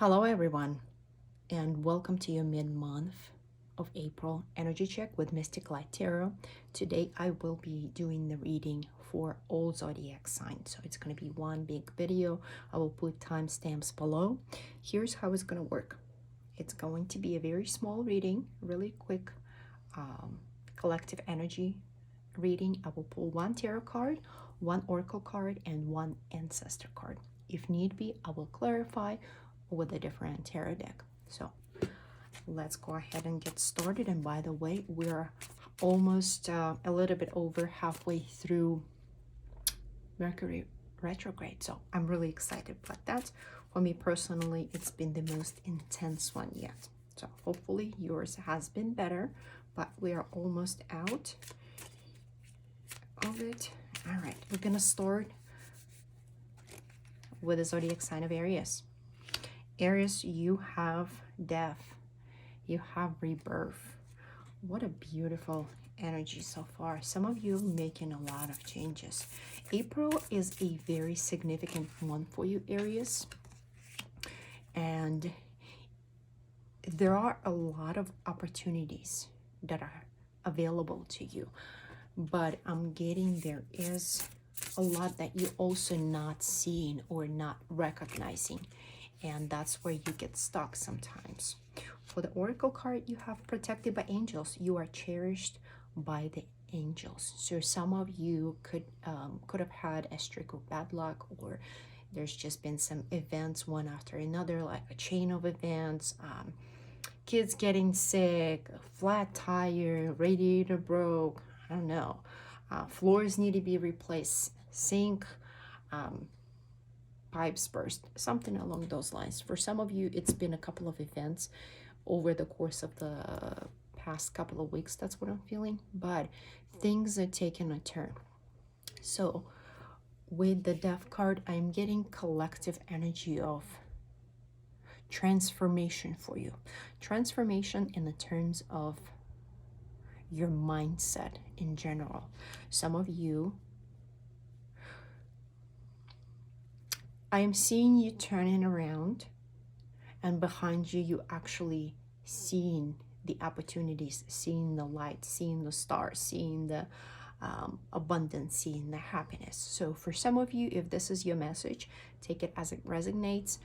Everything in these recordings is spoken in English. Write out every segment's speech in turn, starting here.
Hello everyone, and welcome to your mid-month of April energy check with Mystic Light Tarot. Today I will be doing the reading for all zodiac signs, so it's going to be one big video. I will put timestamps below. Here's how it's going to work. It's going to be a very small reading, really quick collective energy reading. I will pull one tarot card, one oracle card, and one ancestor card. If need be, I will clarify with a different tarot deck. So let's go ahead and get started. And by the way, we're almost a little bit over halfway through Mercury retrograde, so I'm really excited about that. For me personally, it's been the most intense one yet, so hopefully yours has been better, but we are almost out of it. All right, we're gonna start with the zodiac sign of Aries. Aries, you have death, you have rebirth. What a beautiful energy so far. Some of you making a lot of changes. April is a very significant month for you, Aries, and there are a lot of opportunities that are available to you, but I'm getting there is a lot that you're also not seeing or not recognizing, and that's where you get stuck sometimes. For the oracle card, you have protected by angels. You are cherished by the angels. So some of you could have had a streak of bad luck, or there's just been some events one after another, like a chain of events, kids getting sick, a flat tire, radiator broke, I don't know, floors need to be replaced, sink, pipes burst, something along those lines. For some of you, it's been a couple of events over the course of the past couple of weeks. That's what I'm feeling, but things are taking a turn. So with the death card, I'm getting collective energy of transformation for you. Transformation in the terms of your mindset in general. Some of you, I am seeing you turning around, and behind you, you actually seeing the opportunities, seeing the light, seeing the stars, seeing the abundance, seeing the happiness. So for some of you, if this is your message, take it as it resonates.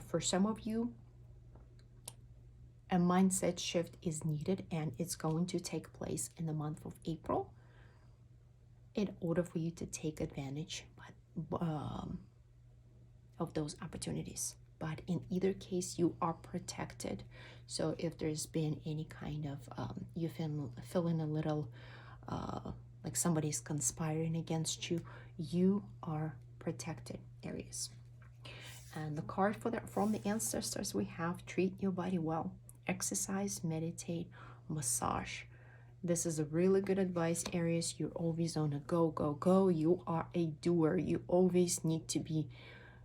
For some of you, a mindset shift is needed, and it's going to take place in the month of April in order for you to take advantage of those opportunities. But in either case, you are protected. So if there's been any kind of you feeling a little like somebody's conspiring against you, you are protected, Aries. And the card from the ancestors, we have treat your body well, exercise, meditate, massage. This is a really good advice, Aries. You're always on a go, go, go. You are a doer. You always need to be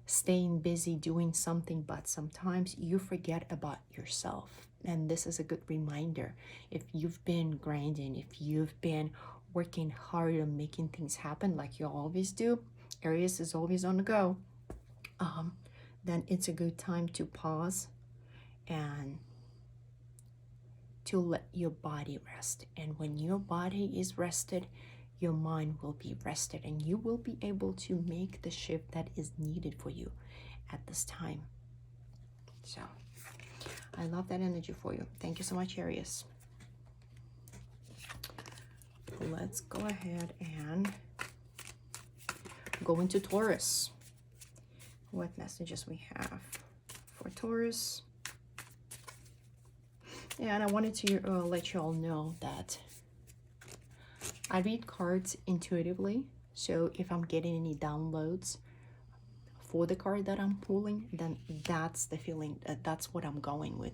staying busy doing something, but sometimes you forget about yourself. And this is a good reminder. If you've been grinding, if you've been working hard on making things happen like you always do, Aries is always on the go, then it's a good time to pause and to let your body rest. And when your body is rested, your mind will be rested, and you will be able to make the shift that is needed for you at this time. So I love that energy for you. Thank you so much, Aries. Let's go ahead and go into Taurus. What messages we have for Taurus? Yeah, and I wanted to let you all know that I read cards intuitively, so if I'm getting any downloads for the card that I'm pulling, then that's the feeling, that's what I'm going with.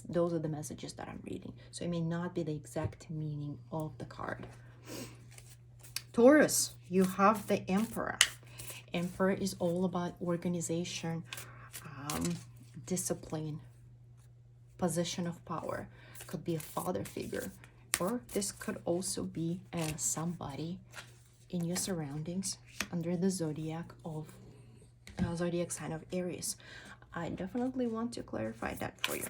Those are the messages that I'm reading. So it may not be the exact meaning of the card. Taurus, you have the Emperor. Emperor is all about organization, discipline, position of power. Could be a father figure, or this could also be somebody in your surroundings under the zodiac sign of Aries. I definitely want to clarify that for you.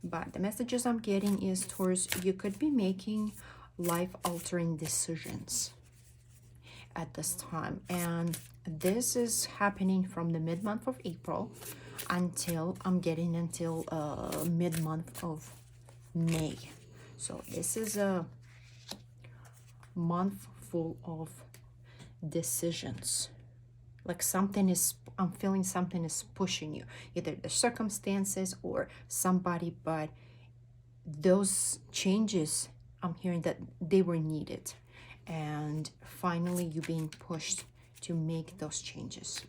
But the messages I'm getting is, Taurus, you could be making life-altering decisions at this time. And this is happening from the mid-month of April until mid-month of May. So this is a month full of decisions. Like I'm feeling something is pushing you, either the circumstances or somebody, but those changes, I'm hearing that they were needed. And finally, you're being pushed to make those changes.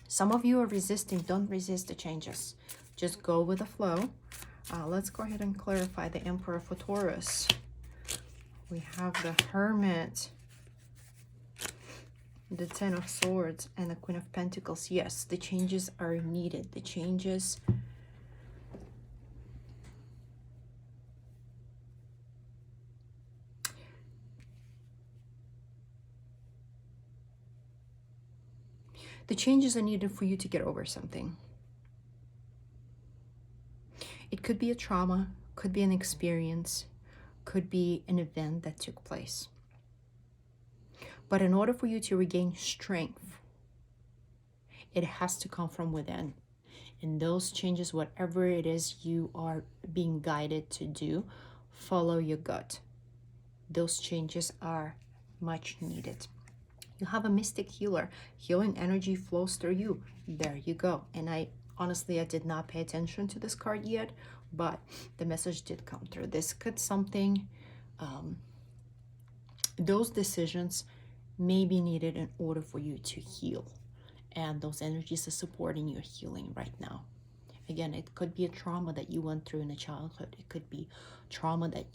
Some of you are resisting. Don't resist the changes. Just go with the flow. Let's go ahead and clarify the Emperor for Taurus. We have the Hermit, the Ten of Swords, and the Queen of Pentacles. Yes, the changes are needed. The changes are needed for you to get over something. It could be a trauma, could be an experience, could be an event that took place. But in order for you to regain strength, it has to come from within. And those changes, whatever it is you are being guided to do, follow your gut. Those changes are much needed. You have a mystic healer. Healing energy flows through you. There you go. And I did not pay attention to this card yet, but the message did come through. This could something, those decisions may be needed in order for you to heal. And those energies are supporting your healing right now. Again, it could be a trauma that you went through in a childhood. It could be trauma that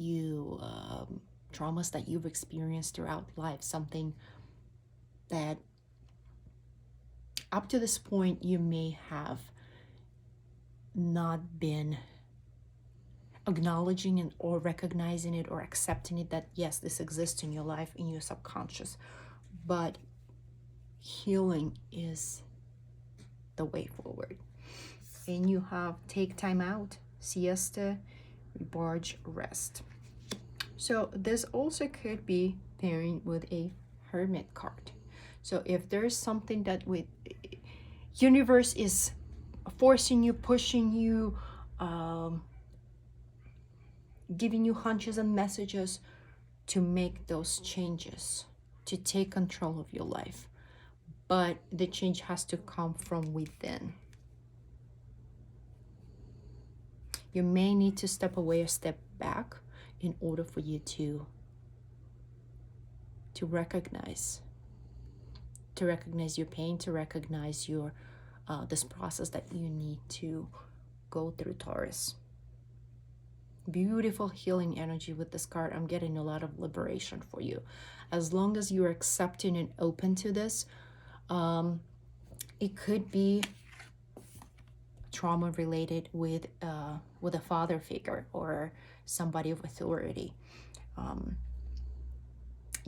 traumas that you've experienced throughout life. Something that up to this point you may have not been acknowledging it or recognizing it or accepting it, that yes, this exists in your life, in your subconscious. But healing is the way forward. And you have take time out, siesta, recharge, rest. So this also could be pairing with a Hermit card. So if there's something that with universe is forcing you, pushing you, giving you hunches and messages to make those changes, to take control of your life. But the change has to come from within. You may need to step away or step back in order for you to recognize your pain, to recognize your this process that you need to go through, Taurus. Beautiful healing energy with this card. I'm getting a lot of liberation for you. As long as you're accepting and open to this, it could be trauma related with a father figure or somebody of authority.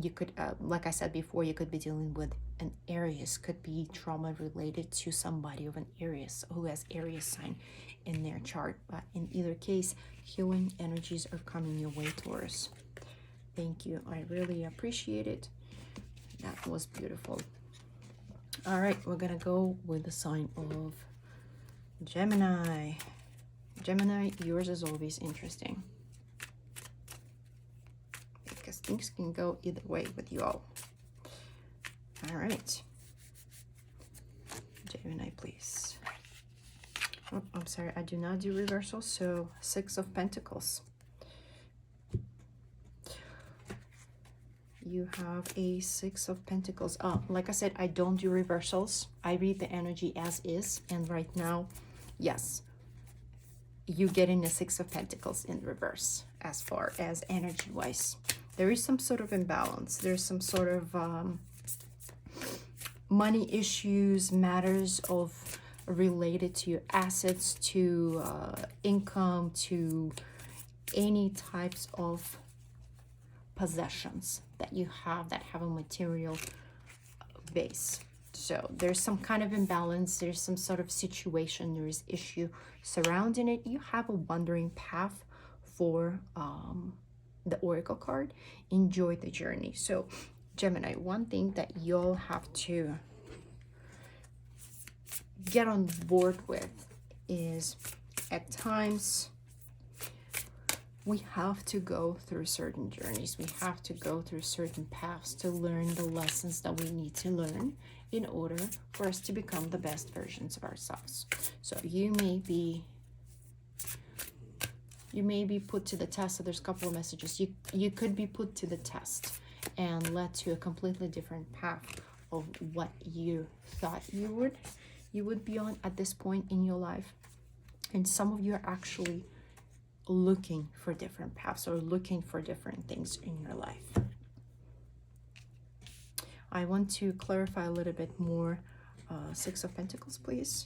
You could, like I said before, you could be dealing with an Aries. Could be trauma related to somebody of an Aries who has Aries sign in their chart. But in either case, healing energies are coming your way, Taurus. Thank you. I really appreciate it. That was beautiful. All right, we're gonna go with the sign of Gemini. Gemini, yours is always interesting, because things can go either way with you all. All right, Gemini, please. Oh, I'm sorry, I do not do reversals. So 6 of Pentacles. You have a 6 of Pentacles. Like I said, I don't do reversals. I read the energy as is. And right now, yes, you getting a 6 of Pentacles in reverse as far as energy-wise. There is some sort of imbalance. There's some sort of money issues, matters of related to your assets, to income, to any types of possessions that you have that have a material base. So there's some kind of imbalance, there's some sort of situation, there's issue surrounding it. You have a wandering path for the Oracle card. Enjoy the journey. So Gemini, one thing that you'll have to get on board with is, at times we have to go through certain journeys. We have to go through certain paths to learn the lessons that we need to learn in order for us to become the best versions of ourselves. So you may be put to the test. So there's a couple of messages. You could be put to the test and led to a completely different path of what you thought you would be on at this point in your life. And some of you are actually looking for different paths or looking for different things in your life. I want to clarify a little bit more. Six of Pentacles, please.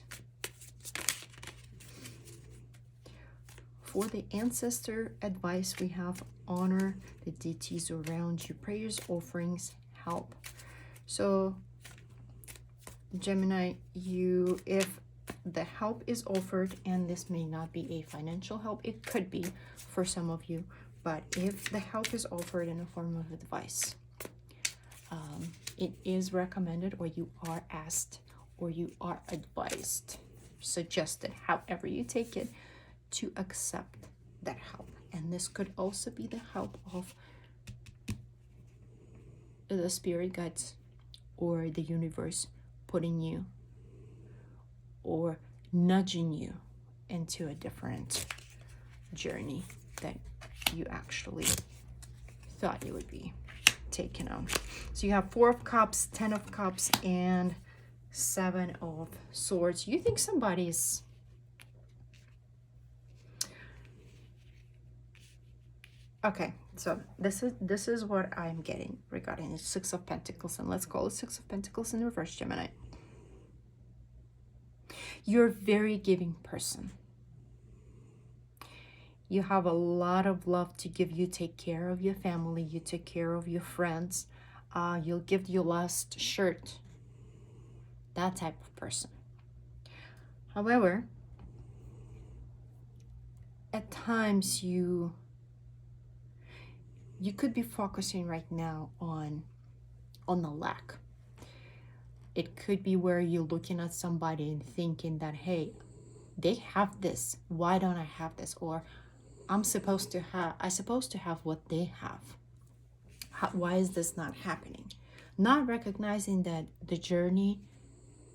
For the ancestor advice, we have honor the deities around you, prayers, offerings, help. So Gemini, if the help is offered, and this may not be a financial help, it could be for some of you, but if the help is offered in a form of advice, it is recommended, or you are asked, or you are advised, suggested, however you take it, to accept that help. And this could also be the help of the spirit guides or the universe putting you or nudging you into a different journey that you actually thought you would be taken on. So you have Four of Cups, 10 of Cups, and 7 of Swords. You think somebody's okay. So this is what I'm getting regarding the Six of Pentacles, and let's call it Six of Pentacles in reverse, Gemini. You're a very giving person. You have a lot of love to give. You take care of your family. You take care of your friends. You'll give your last shirt. That type of person. However, at times you could be focusing right now on the lack. It could be where you're looking at somebody and thinking that, hey, they have this, why don't I have this? Or I'm supposed to have what they have. Why is this not happening? Not recognizing that the journey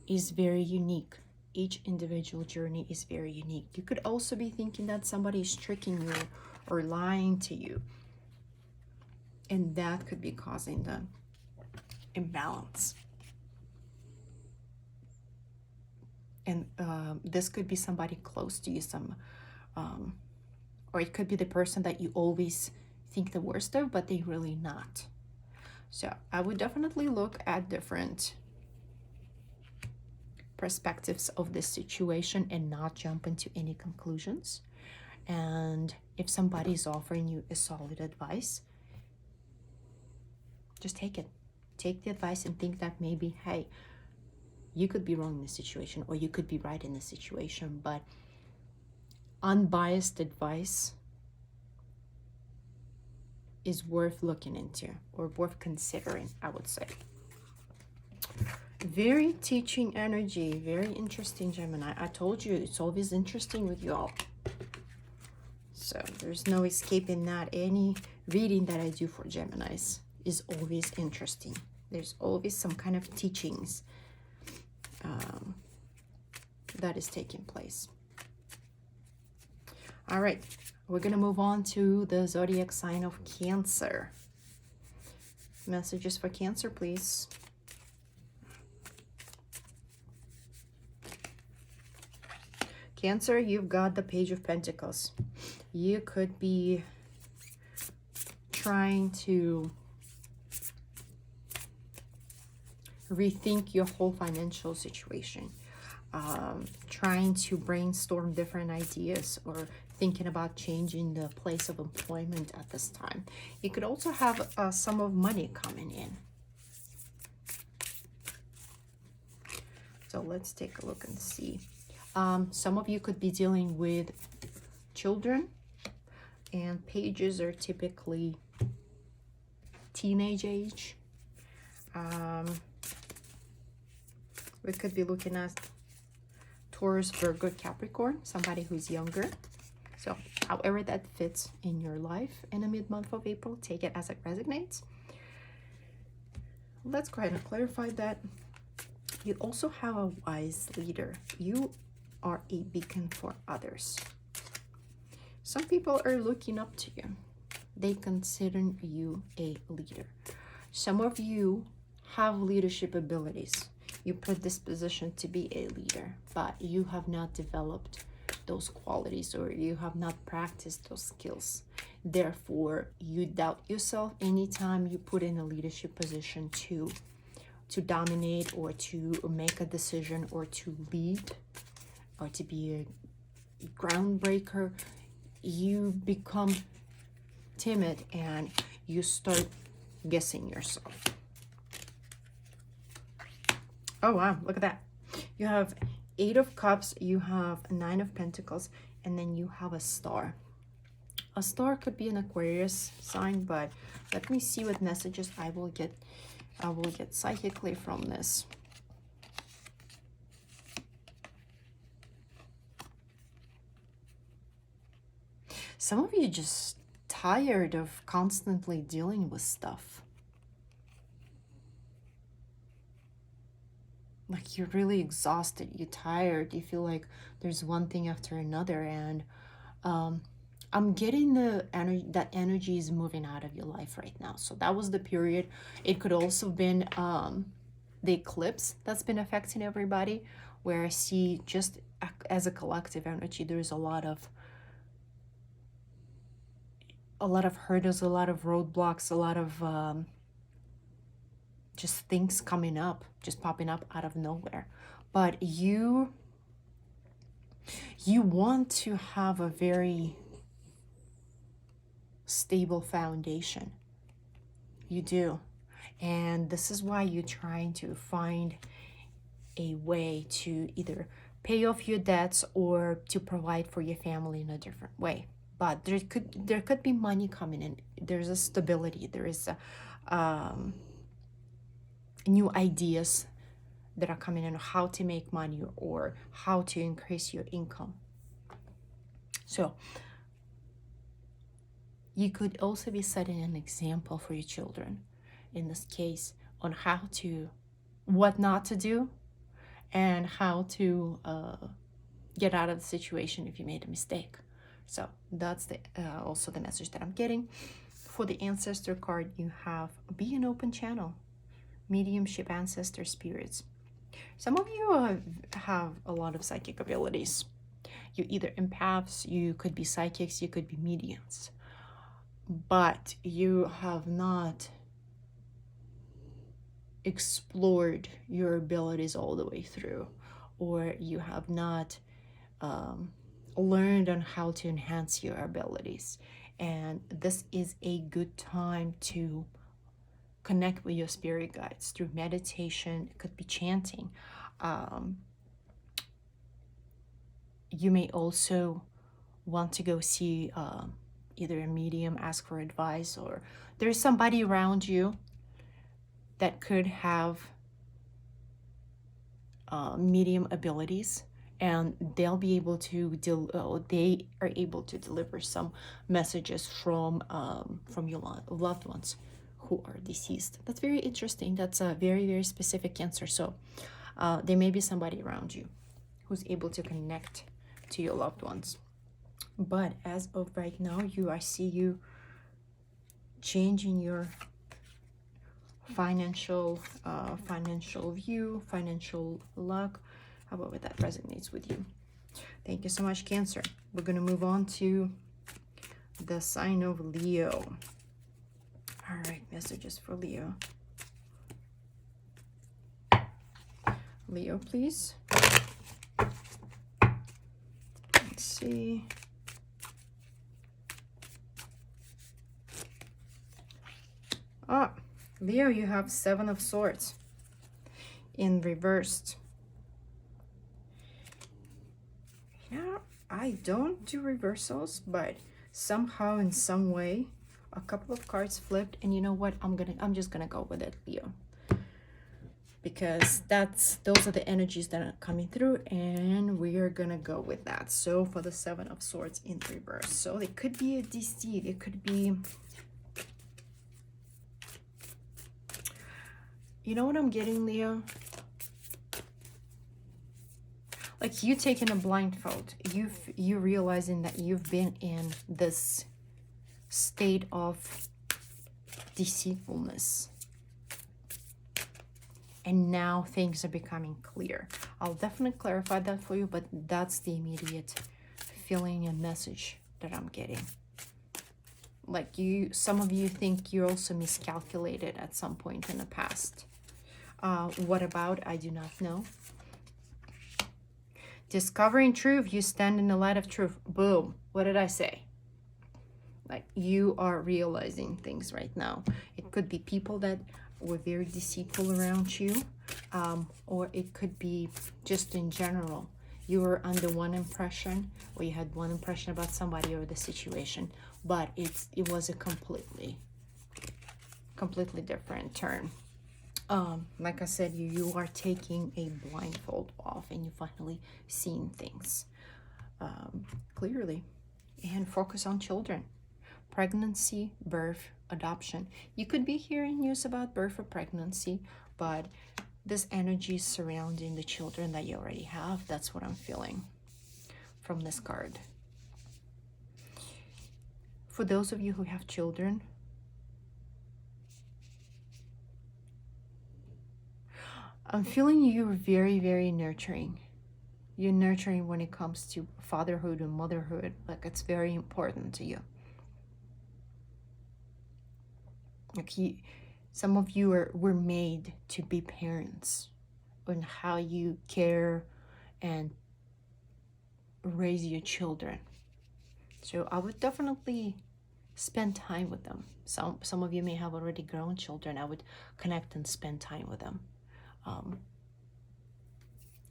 is very unique. Each individual journey is very unique. You could also be thinking that somebody is tricking you or lying to you. And that could be causing the imbalance. And this could be somebody close to you, or it could be the person that you always think the worst of, but they're really not. So I would definitely look at different perspectives of this situation and not jump into any conclusions. And if somebody is offering you a solid advice, just take it. Take the advice and think that maybe, hey, you could be wrong in this situation, or you could be right in this situation, but unbiased advice is worth looking into, or worth considering, I would say. Very teaching energy, very interesting, Gemini. I told you, it's always interesting with y'all. So there's no escaping that. Any reading that I do for Geminis is always interesting. There's always some kind of teachings that is taking place. All right, we're gonna move on to the zodiac sign of Cancer. Messages for Cancer, please. Cancer, you've got the Page of Pentacles. You could be trying to rethink your whole financial situation, trying to brainstorm different ideas, or thinking about changing the place of employment at this time. You could also have some of money coming in. So let's take a look and see. Some of you could be dealing with children, and pages are typically teenage age. We could be looking at Taurus, Virgo, Capricorn, somebody who's younger. So however that fits in your life in the mid-month of April, take it as it resonates. Let's go ahead and clarify that. You also have a wise leader. You are a beacon for others. Some people are looking up to you. They consider you a leader. Some of you have leadership abilities. You predisposition to be a leader, but you have not developed those qualities, or you have not practiced those skills. Therefore, you doubt yourself anytime you put in a leadership position to dominate, or to make a decision, or to lead, or to be a groundbreaker. You become timid and you start guessing yourself. Oh wow, look at that. You have 8 of Cups, you have 9 of Pentacles, and then you have a star. A star could be an Aquarius sign, but let me see what messages I will get psychically from this. Some of you just tired of constantly dealing with stuff. Like, you're really exhausted, you're tired, you feel like there's one thing after another, and I'm getting the energy, that energy is moving out of your life right now. So that was the period. It could also have been the eclipse that's been affecting everybody, where I see just as a collective energy, there's a lot of hurdles, a lot of roadblocks, a lot of just things coming up, just popping up out of nowhere. But you want to have a very stable foundation. You do. And this is why you're trying to find a way to either pay off your debts or to provide for your family in a different way. But there could be money coming in. There's a stability. There is a new ideas that are coming in, how to make money or how to increase your income. So you could also be setting an example for your children, in this case, on what not to do, and how to get out of the situation if you made a mistake. So that's also the message that I'm getting. For the ancestor card, you have be an open channel, mediumship, ancestor spirits. Some of you have a lot of psychic abilities. You're either empaths, you could be psychics, you could be mediums, but you have not explored your abilities all the way through, or you have not learned on how to enhance your abilities. And this is a good time to connect with your spirit guides through meditation. It could be chanting. You may also want to go see either a medium, ask for advice, or there's somebody around you that could have medium abilities, and they'll be able to they are able to deliver some messages from your loved ones who are deceased. That's very interesting. That's a very, very specific answer. So there may be somebody around you who's able to connect to your loved ones. But as of right now, I see you changing your financial view, financial luck. How about that resonates with you? Thank you so much, Cancer. We're going to move on to the sign of Leo. All right, messages for Leo. Leo, please. Let's see. Leo, you have 7 of Swords in reversed. You know, I don't do reversals, but somehow in some way a couple of cards flipped, and you know what, I'm just gonna go with it, Leo, because those are the energies that are coming through, and we are gonna go with that. So for the Seven of Swords in reverse, so it could be a deceit, it could be, you know what I'm getting, Leo? Like you taking a blindfold, you realizing that you've been in this state of deceitfulness, and now things are becoming clear. I'll definitely clarify that for you, but that's the immediate feeling and message that I'm getting. Like some of you think you're also miscalculated at some point in the past. What about? I do not know. Discovering truth, you stand in the light of truth. Boom. What did I say? Like you are realizing things right now. It could be people that were very deceitful around you, or it could be just in general. You were under one impression, or you had one impression about somebody or the situation, but it was a completely different turn. Like I said, you are taking a blindfold off, and you finally seeing things clearly. And focus on children. Pregnancy, birth, adoption. You could be hearing news about birth or pregnancy, but this energy is surrounding the children that you already have. That's what I'm feeling from this card. For those of you who have children, I'm feeling you're very, very nurturing. You're nurturing when it comes to fatherhood and motherhood. Like it's very important to you. Like some of you were made to be parents, and how you care and raise your children. So I would definitely spend time with them. Some of you may have already grown children. I would connect and spend time with them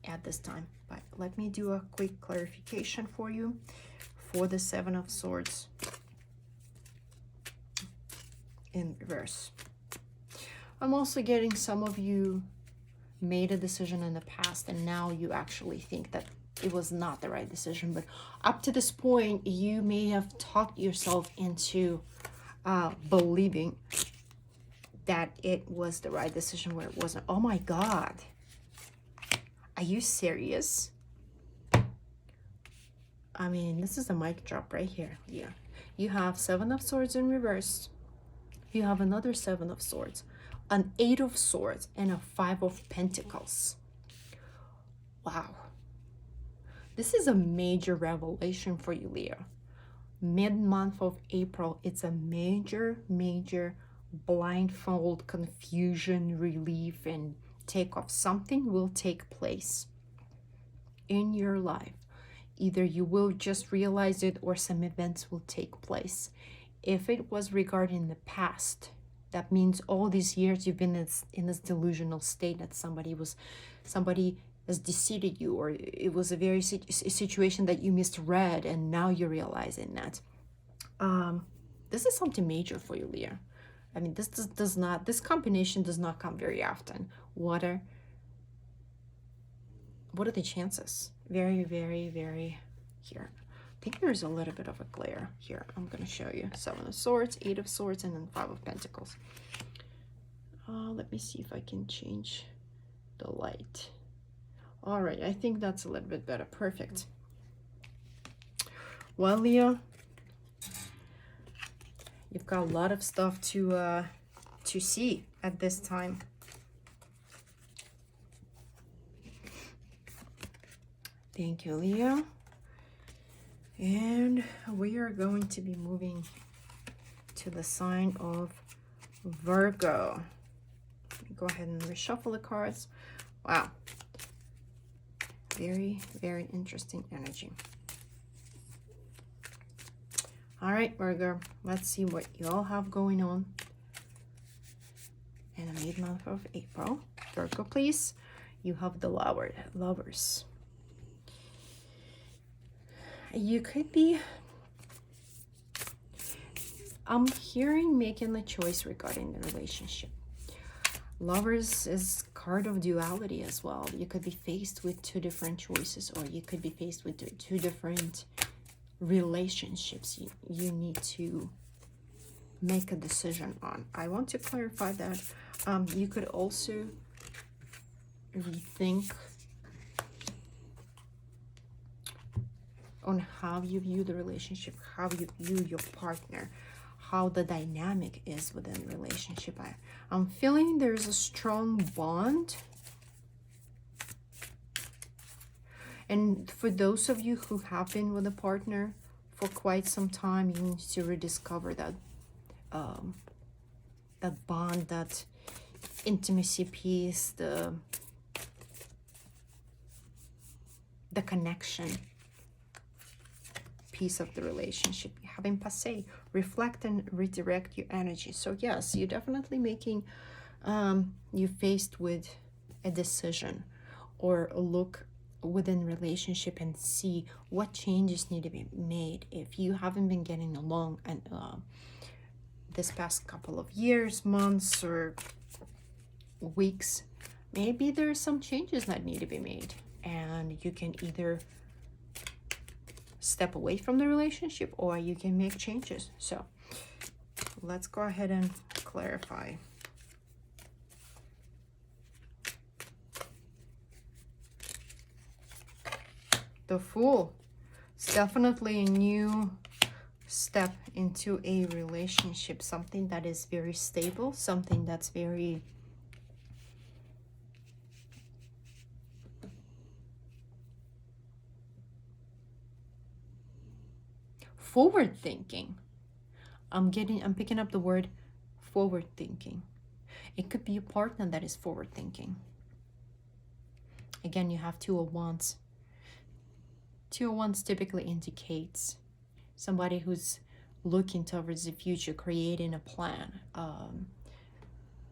at this time. But let me do a quick clarification for you for the Seven of Swords in reverse. I'm also getting some of you made a decision in the past, and now you actually think that it was not the right decision. But up to this point, you may have talked yourself into believing that it was the right decision where it wasn't. Oh my God. Are you serious? I mean, this is a mic drop right here. Yeah. You have Seven of Swords in reverse. You have another Seven of Swords, an Eight of Swords, and a Five of Pentacles. Wow. This is a major revelation for you, Leo. Mid-month of April, it's a major blindfold, confusion, relief, and takeoff. Something will take place in your life. Either you will just realize it, or some events will take place. If it was regarding the past, that means all these years you've been in this delusional state that somebody has deceived you, or it was a very situation that you misread, and now you're realizing that. This is something major for you, Leo. I mean, this combination does not come very often. What are the chances? Very, very, very here. I think there's a little bit of a glare here. I'm going to show you. Seven of Swords, Eight of Swords, and then Five of Pentacles. Let me see if I can change the light. All right, I think that's a little bit better. Perfect. Well, Leo, you've got a lot of stuff to see at this time. Thank you, Leo. And we are going to be moving to the sign of Virgo. Let me go ahead and reshuffle the cards. Wow. Very, very interesting energy. All right, Virgo, let's see what you all have going on in the mid-month of April. Virgo, please. You have the Lovers. You could be, I'm hearing making a choice regarding the relationship. Lovers is card of duality as well. You could be faced with two different choices, or you could be faced with two different relationships you need to make a decision on. I want to clarify that. You could also rethink on how you view the relationship, how you view your partner, how the dynamic is within the relationship. I'm feeling there's a strong bond. And for those of you who have been with a partner for quite some time, you need to rediscover that that bond, that intimacy piece, the connection piece of the relationship. You have in passé, reflect and redirect your energy. So yes, you're definitely making, you faced with a decision, or look within relationship and see what changes need to be made. If you haven't been getting along and this past couple of years, months, or weeks, maybe there's some changes that need to be made, and you can either step away from the relationship or you can make changes. So let's go ahead and clarify. The Fool. It's definitely a new step into a relationship, something that is very stable, something that's very forward thinking. I'm picking up the word forward thinking. It could be a partner that is forward thinking. Again, you have Two of Wands. Two of Wands typically indicates somebody who's looking towards the future, creating a plan,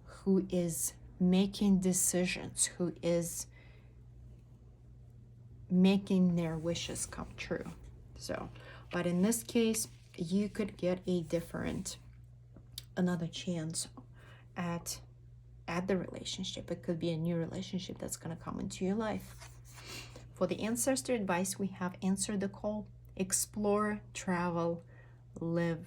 who is making decisions, who is making their wishes come true. So, but in this case, you could get another chance at the relationship. It could be a new relationship that's going to come into your life. For the ancestor advice, we have answer the call, explore, travel, live.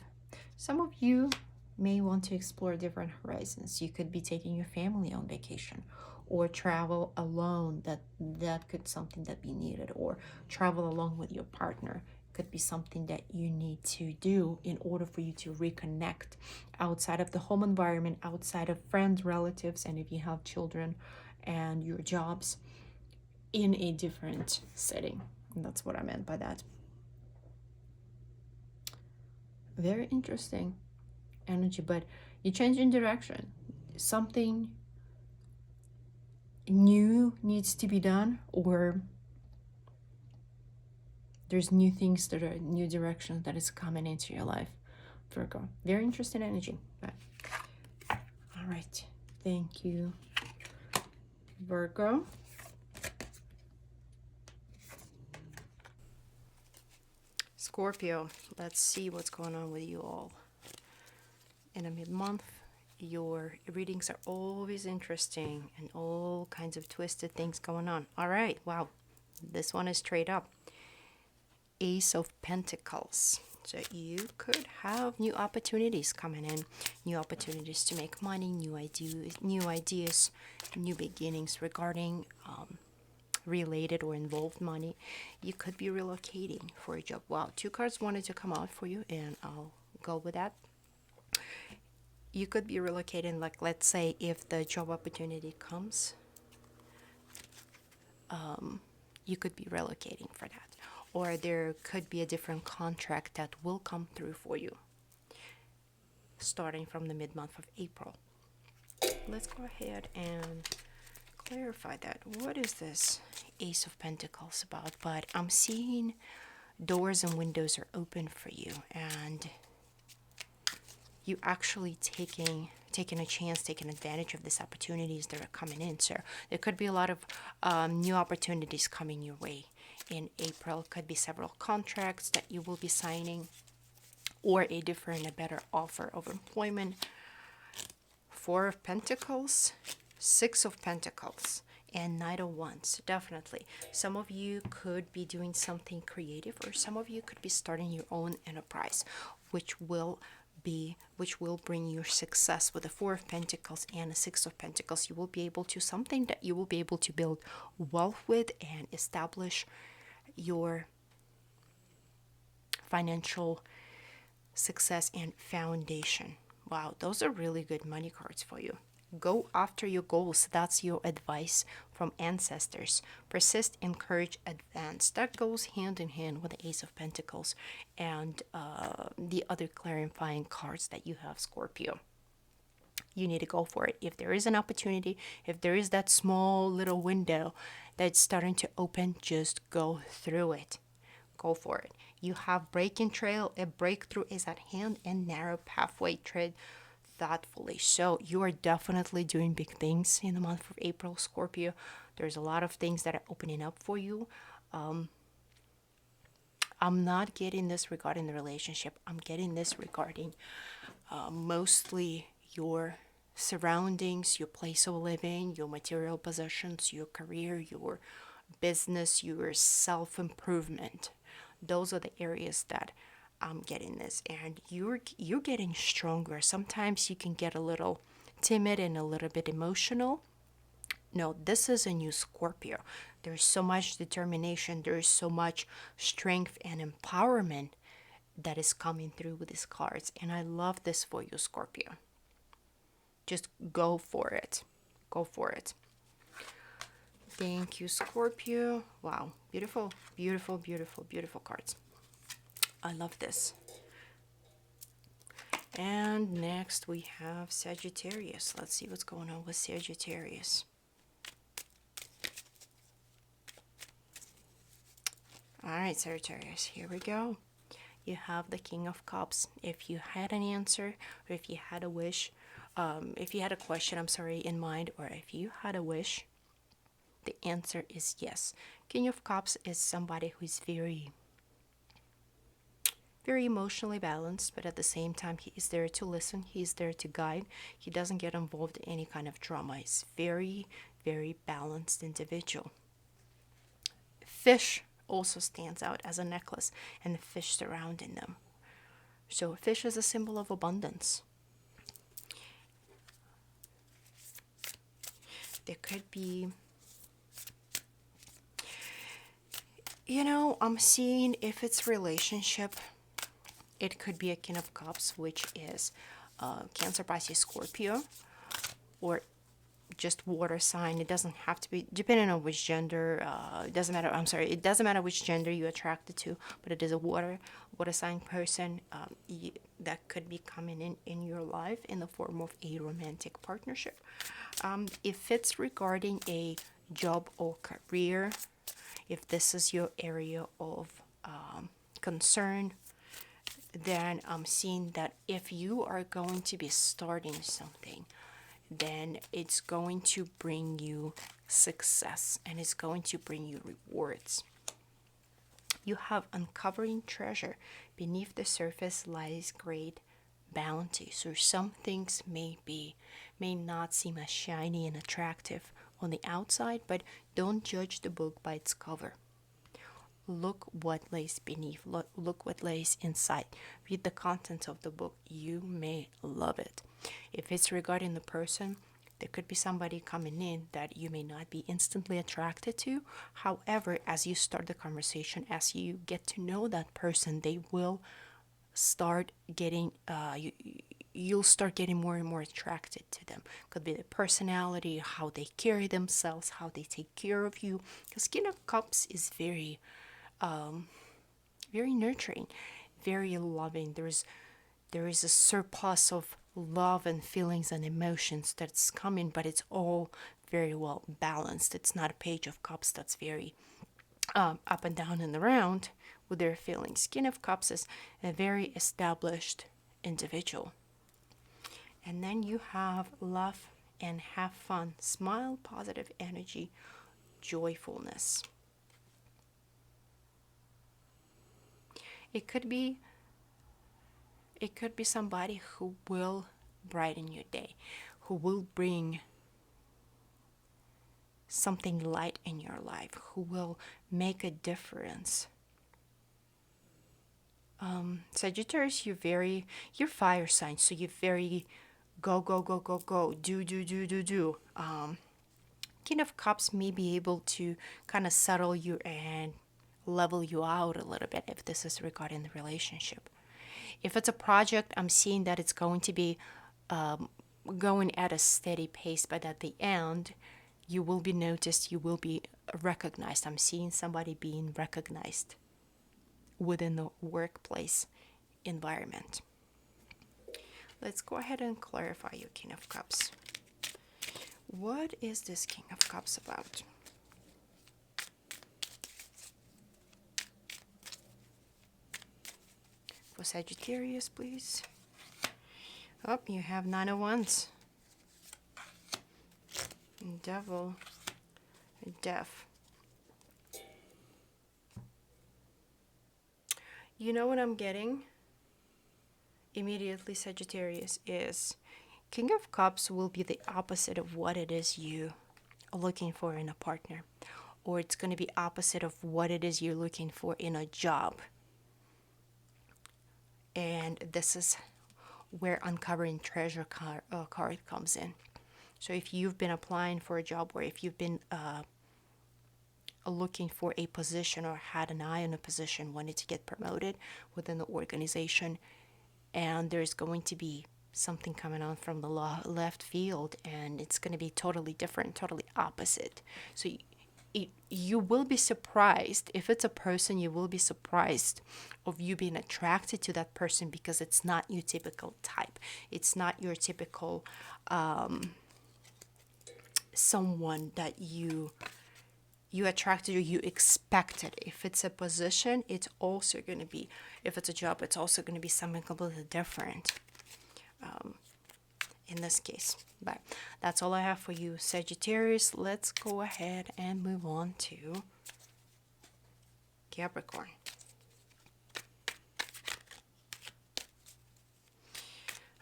Some of you may want to explore different horizons. You could be taking your family on vacation, or travel alone. That could something that be needed, or travel along with your partner. Could be something that you need to do in order for you to reconnect outside of the home environment, outside of friends, relatives, and if you have children and your jobs, in a different setting. And that's what I meant by that. Very interesting energy, but you change in direction. Something new needs to be done, or there's new things that are new directions that is coming into your life, Virgo. Very interesting energy. But all right, thank you, Virgo. Scorpio, let's see what's going on with you all. In a mid-month, your readings are always interesting and all kinds of twisted things going on. All right, wow, this one is straight up. Ace of Pentacles. So you could have new opportunities coming in, new opportunities to make money, new ideas, new beginnings regarding related or involved money. You could be relocating for a job. Wow, two cards wanted to come out for you, and I'll go with that. You could be relocating, like let's say if the job opportunity comes, you could be relocating for that. Or there could be a different contract that will come through for you starting from the mid-month of April. Let's go ahead and clarify that. What is this Ace of Pentacles about? But I'm seeing doors and windows are open for you, and you actually taking a chance, taking advantage of these opportunities that are coming in. So there could be a lot of new opportunities coming your way. in April. Could be several contracts that you will be signing, or a better offer of employment. Four of Pentacles, Six of Pentacles, and Knight of Wands. Definitely. Some of you could be doing something creative, or some of you could be starting your own enterprise, which will bring you success. With the Four of Pentacles and the Six of Pentacles, you will be able to something that you will be able to build wealth with and establish your financial success and foundation. Wow, those are really good money cards for you. Go after your goals. That's your advice from ancestors. Persist, encourage, advance. That goes hand in hand with the Ace of Pentacles and the other clarifying cards that you have, Scorpio. You need to go for it. If there is an opportunity, if there is that small little window that's starting to open, just go through it. Go for it. You have breaking trail. A breakthrough is at hand, and narrow pathway. Tread thoughtfully. So you are definitely doing big things in the month of April, Scorpio. There's a lot of things that are opening up for you. I'm not getting this regarding the relationship. I'm getting this regarding mostly your surroundings, your place of living, your material possessions, your career, your business, your self-improvement. Those are the areas that I'm getting this, and you're getting stronger. Sometimes you can get a little timid and a little bit emotional. No, this is a new Scorpio. There's so much determination, there's so much strength and empowerment that is coming through with these cards, and I love this for you, Scorpio. Just go for it. Go for it. Thank you, Scorpio. Wow, beautiful, beautiful, beautiful, beautiful cards. I love this. And next we have Sagittarius. Let's see what's going on with Sagittarius. All right, Sagittarius, here we go. You have the King of Cups. If you had an answer, or if you had a wish, if you had a question, in mind, or if you had a wish, the answer is yes. King of Cups is somebody who is very emotionally balanced, but at the same time, he is there to listen. He's there to guide. He doesn't get involved in any kind of drama. He's very, very balanced individual. Fish also stands out as a necklace, and the fish surrounding them. So fish is a symbol of abundance. There could be, I'm seeing if it's relationship, it could be a King of Cups, which is Cancer, Pisces, Scorpio, or just water sign. It doesn't have to be, depending on which gender, it doesn't matter. It doesn't matter which gender you're attracted to, but it is a water sign person that could be coming in your life in the form of a romantic partnership. If it's regarding a job or career, if this is your area of concern, then I'm seeing that if you are going to be starting something, then it's going to bring you success and it's going to bring you rewards. You have uncovering treasure. Beneath the surface lies great bounty. So some things may not seem as shiny and attractive on the outside, but don't judge the book by its cover. Look what lays beneath. Look what lays inside. Read the contents of the book. You may love it. If it's regarding the person, there could be somebody coming in that you may not be instantly attracted to. However, as you start the conversation, as you get to know that person, they will start getting, you'll start getting more and more attracted to them. Could be the personality, how they carry themselves, how they take care of you. Because King of Cups is very nurturing, very loving. There is a surplus of love and feelings and emotions that's coming, but it's all very well balanced. It's not a Page of Cups that's very up and down and around with their feelings. King of Cups is a very established individual. And then you have laugh and have fun, smile, positive energy, joyfulness. It could be somebody who will brighten your day, who will bring something light in your life, who will make a difference. Sagittarius, you're fire sign, so you're very go, go, go, go, go, do, do, do, do, do. King of Cups may be able to kind of settle you and level you out a little bit if this is regarding the relationship. If it's a project, I'm seeing that it's going to be going at a steady pace, but at the end, you will be noticed, you will be recognized. I'm seeing somebody being recognized within the workplace environment. Let's go ahead and clarify your King of Cups. What is this King of Cups about? For Sagittarius, please. Oh, you have Nine of Wands. Devil. Death. You know what I'm getting? Immediately, Sagittarius, is King of Cups will be the opposite of what it is you are looking for in a partner. Or it's going to be opposite of what it is you're looking for in a job. And this is where uncovering treasure card comes in. So if you've been applying for a job, or if you've been looking for a position or had an eye on a position, wanted to get promoted within the organization, and there's going to be something coming on from the left field, and it's going to be totally different, totally opposite. So you will be surprised. If it's a person, you will be surprised of you being attracted to that person, because it's not your typical type. It's not your typical someone that you attracted or you expected. If it's a position, it's also going to be, if it's a job, it's also going to be something completely different in this case. But that's all I have for you, Sagittarius. Let's go ahead and move on to Capricorn.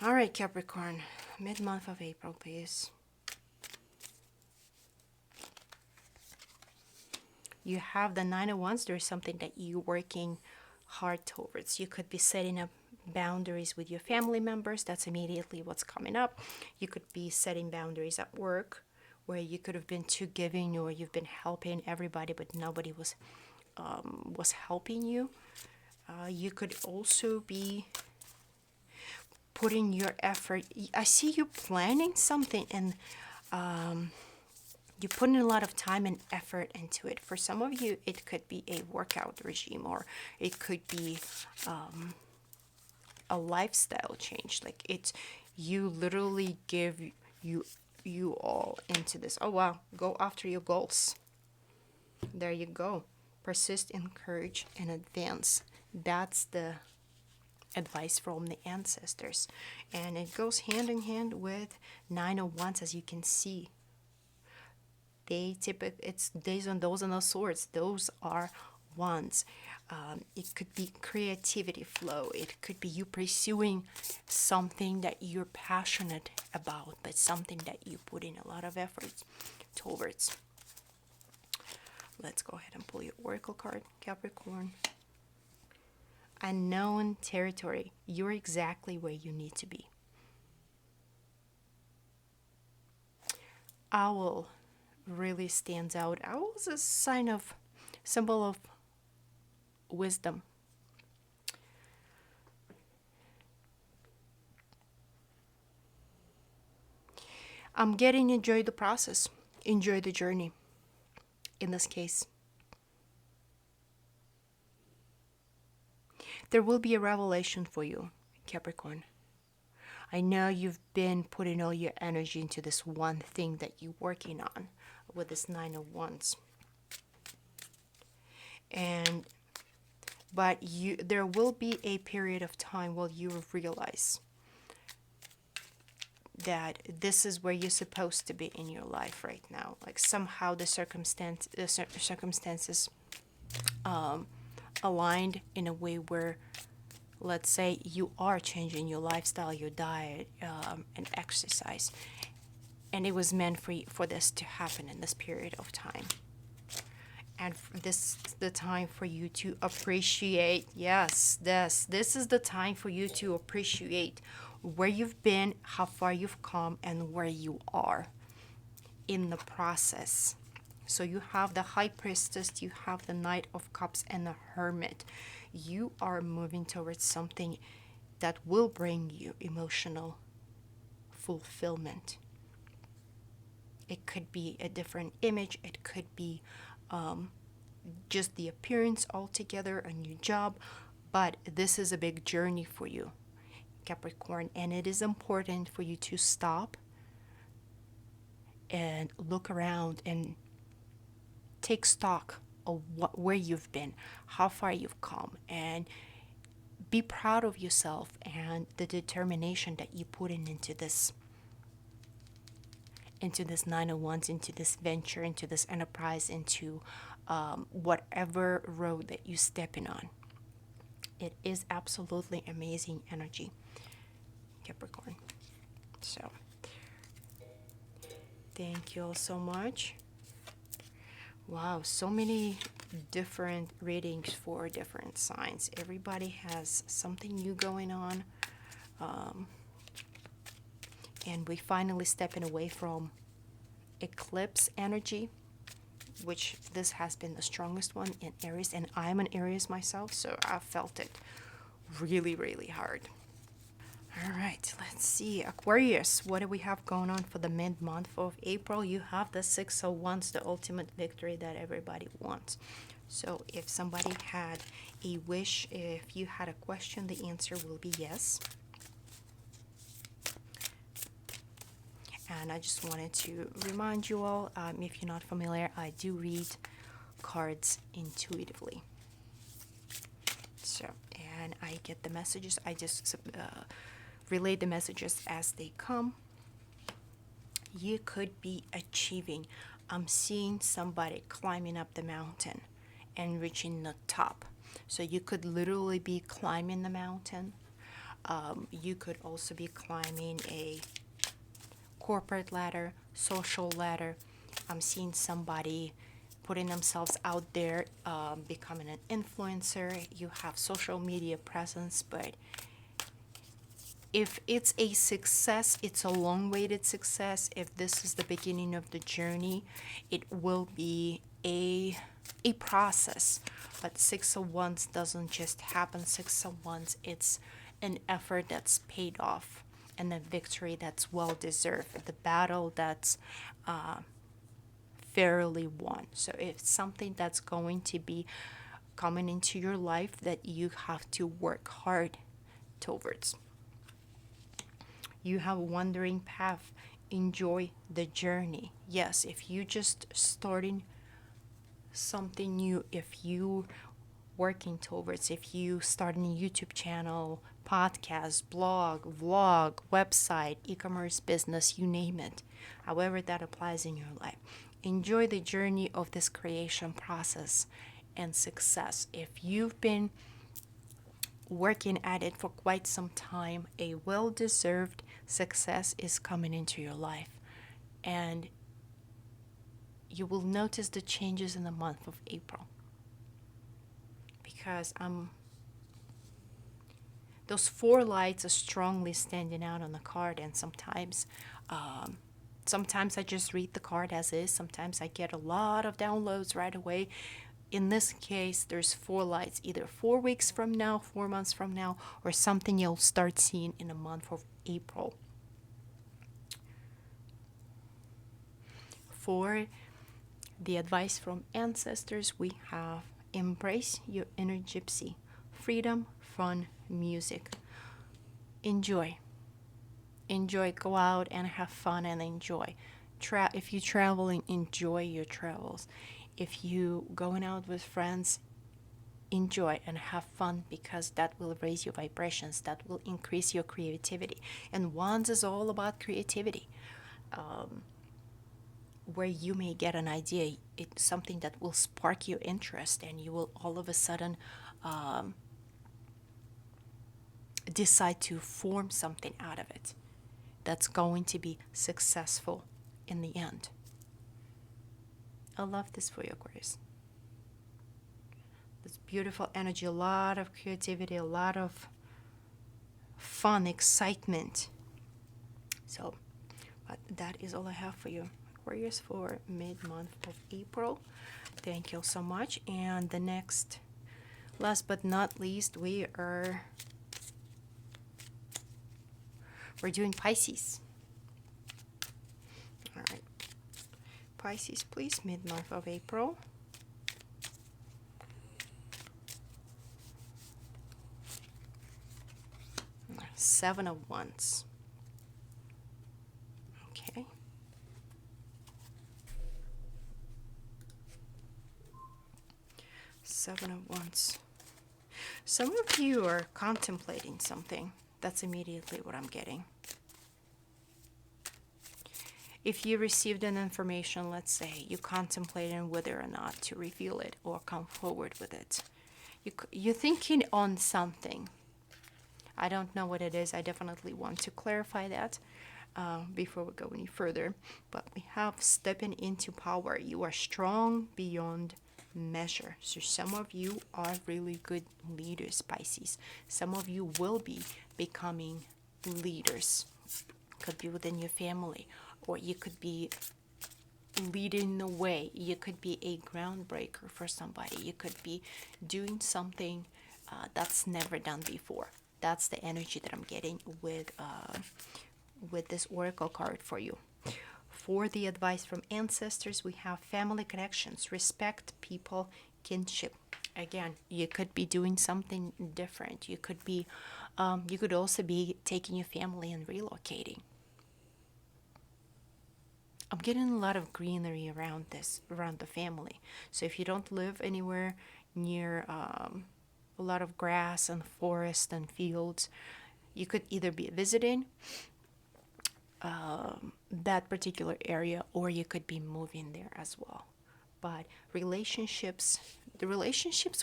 All right, Capricorn, mid-month of April, please. You have the Nine of Wands. There's something that you're working hard towards. You could be setting up boundaries with your family members. That's immediately what's coming up. You could be setting boundaries at work, where you could have been too giving, or you've been helping everybody, but nobody was helping you. You could also be putting your effort. I see you planning something, and you're putting a lot of time and effort into it. For some of you, it could be a workout regime, or it could be a lifestyle change. Like, it's, you literally give you all into this. Oh wow, go after your goals. There you go. Persist, encourage, and advance. That's the advice from the ancestors, and it goes hand in hand with Nine of Wands, as you can see. It's days on those and those swords. Those are wands. It could be creativity flow. It could be you pursuing something that you're passionate about, but something that you put in a lot of effort towards. Let's go ahead and pull your oracle card, Capricorn. Unknown territory. You're exactly where you need to be. Owl really stands out. Owl is a symbol of wisdom. I'm getting enjoy the process, enjoy the journey in this case. There will be a revelation for you, Capricorn. I know you've been putting all your energy into this one thing that you're working on with this Nine of Wands. But there will be a period of time where you will realize that this is where you're supposed to be in your life right now. Like, somehow the circumstances aligned in a way where, let's say, you are changing your lifestyle, your diet, and exercise, and it was meant for this to happen in this period of time. And this is the time for you to appreciate, yes, this is the time for you to appreciate where you've been, how far you've come, and where you are in the process. So you have the High Priestess, you have the Knight of Cups, and the Hermit. You are moving towards something that will bring you emotional fulfillment. It could be a different image, it could be just the appearance altogether, a new job, but this is a big journey for you, Capricorn, and it is important for you to stop and look around and take stock of where you've been, how far you've come, and be proud of yourself and the determination that you put into this Nine of Wands, into this venture, into this enterprise, into whatever road that you step in on. It is absolutely amazing energy, Capricorn. So thank you all so much. Wow, so many different readings for different signs. Everybody has something new going on. And we finally stepping away from eclipse energy, which this has been the strongest one in Aries, and I'm an Aries myself, so I felt it really, really hard. All right, let's see. Aquarius, what do we have going on for the mid-month of April? You have the Six of Wands, the ultimate victory that everybody wants. So if somebody had a wish, if you had a question, the answer will be yes. And I just wanted to remind you all, if you're not familiar, I do read cards intuitively. So, and I get the messages. I just relay the messages as they come. You could be achieving. I'm seeing somebody climbing up the mountain and reaching the top. So you could literally be climbing the mountain. You could also be climbing a corporate ladder, social ladder. I'm seeing somebody putting themselves out there, becoming an influencer. You have social media presence, but if it's a success, it's a long-awaited success. If this is the beginning of the journey, it will be a process. But Six of Wands doesn't just happen. Six of Wands, it's an effort that's paid off, and a victory that's well deserved, the battle that's fairly won. So it's something that's going to be coming into your life that you have to work hard towards. You have a wandering path. Enjoy the journey. Yes, if you just starting something new, if you working towards, if you starting a YouTube channel, podcast, blog, vlog, website, e-commerce business, you name it, however that applies in your life, enjoy the journey of this creation process and success. If you've been working at it for quite some time, a well-deserved success is coming into your life, and you will notice the changes in the month of April, because those four lights are strongly standing out on the card. And sometimes I just read the card as is. Sometimes I get a lot of downloads right away. In this case, there's four lights, either 4 weeks from now, 4 months from now, or something you'll start seeing in the month of April. For the advice from ancestors, we have: embrace your inner gypsy. Freedom, fun, music. Enjoy. Go out and have fun and enjoy. If you're traveling, enjoy your travels. If you going out with friends, enjoy and have fun, because that will raise your vibrations, that will increase your creativity. And Wands is all about creativity. Where you may get an idea, it's something that will spark your interest, and you will all of a sudden decide to form something out of it that's going to be successful in the end. I love this for you, Aquarius. This beautiful energy, a lot of creativity, a lot of fun, excitement. So, but that is all I have for you, Aquarius, for mid-month of April. Thank you so much. And the next, last but not least, we're doing Pisces. All right. Pisces, please, mid-month of April. Seven of Wands. Okay. Seven of Wands. Some of you are contemplating something. That's immediately what I'm getting. If you received an information, let's say, you contemplating whether or not to reveal it or come forward with it. You're thinking on something. I don't know what it is. I definitely want to clarify that before we go any further. But we have stepping into power. You are strong beyond measure. So some of you are really good leaders, Pisces. Some of you will be becoming leaders. Could be within your family, or you could be leading the way. You could be a groundbreaker for somebody. You could be doing something that's never done before. That's the energy that I'm getting with this oracle card for you. For the advice from ancestors, we have family connections, respect, people, kinship. Again, you could be doing something different. You could be, you could also be taking your family and relocating. I'm getting a lot of greenery around the family. So if you don't live anywhere near a lot of grass and forest and fields, you could either be visiting that particular area, or you could be moving there as well. But the relationships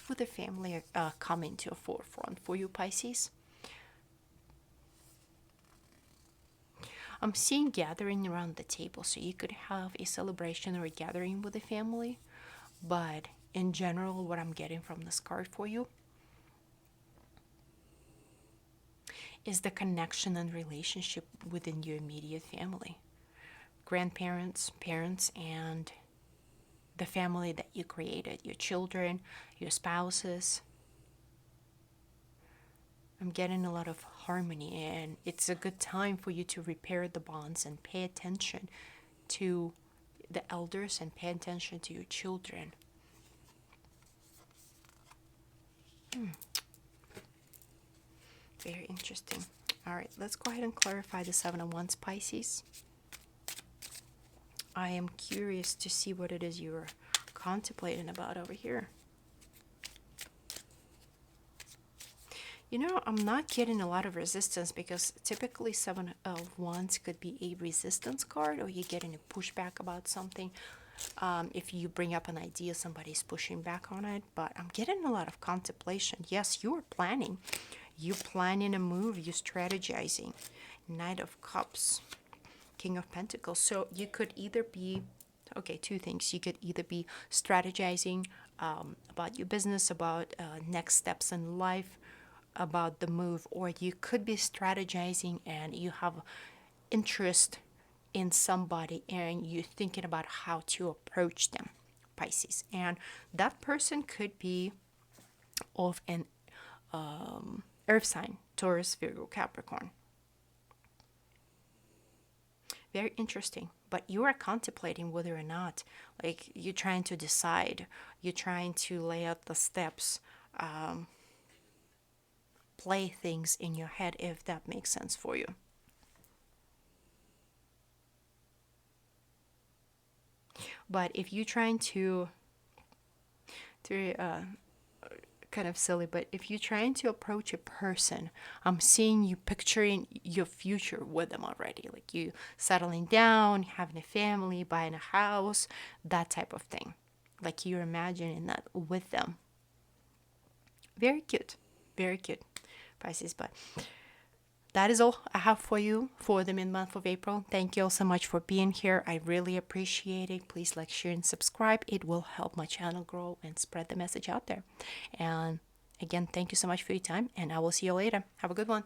with the family are coming to a forefront for you, Pisces. I'm seeing gathering around the table, so you could have a celebration or a gathering with the family. But in general, what I'm getting from this card for you is the connection and relationship within your immediate family. Grandparents, parents, and the family that you created, your children, your spouses. I'm getting a lot of harmony, and it's a good time for you to repair the bonds and pay attention to the elders and pay attention to your children. Very interesting. All right, let's go ahead and clarify the Seven of Wands, Pisces. I am curious to see what it is you're contemplating about over here. You know, I'm not getting a lot of resistance, because typically Seven of Wands could be a resistance card, or you're getting a pushback about something. If you bring up an idea, somebody's pushing back on it. But I'm getting a lot of contemplation. Yes, you are planning. You're planning a move. You're strategizing. Knight of Cups. King of Pentacles. So you could either be, okay, two things. You could either be strategizing about your business, about next steps in life, about the move, or you could be strategizing and you have interest in somebody and you're thinking about how to approach them, Pisces. And that person could be of an earth sign, Taurus, Virgo, Capricorn. Very interesting. But you are contemplating whether or not, like, you're trying to decide, you're trying to lay out the steps, play things in your head, if that makes sense for you. But if you're trying to kind of silly, but if you're trying to approach a person, I'm seeing you picturing your future with them already, like you settling down, having a family, buying a house, that type of thing. Like you're imagining that with them. Very cute. Very cute, Pisces. But that is all I have for you for the mid-month of April. Thank you all so much for being here. I really appreciate it. Please like, share, and subscribe. It will help my channel grow and spread the message out there. And again, thank you so much for your time, and I will see you later. Have a good one.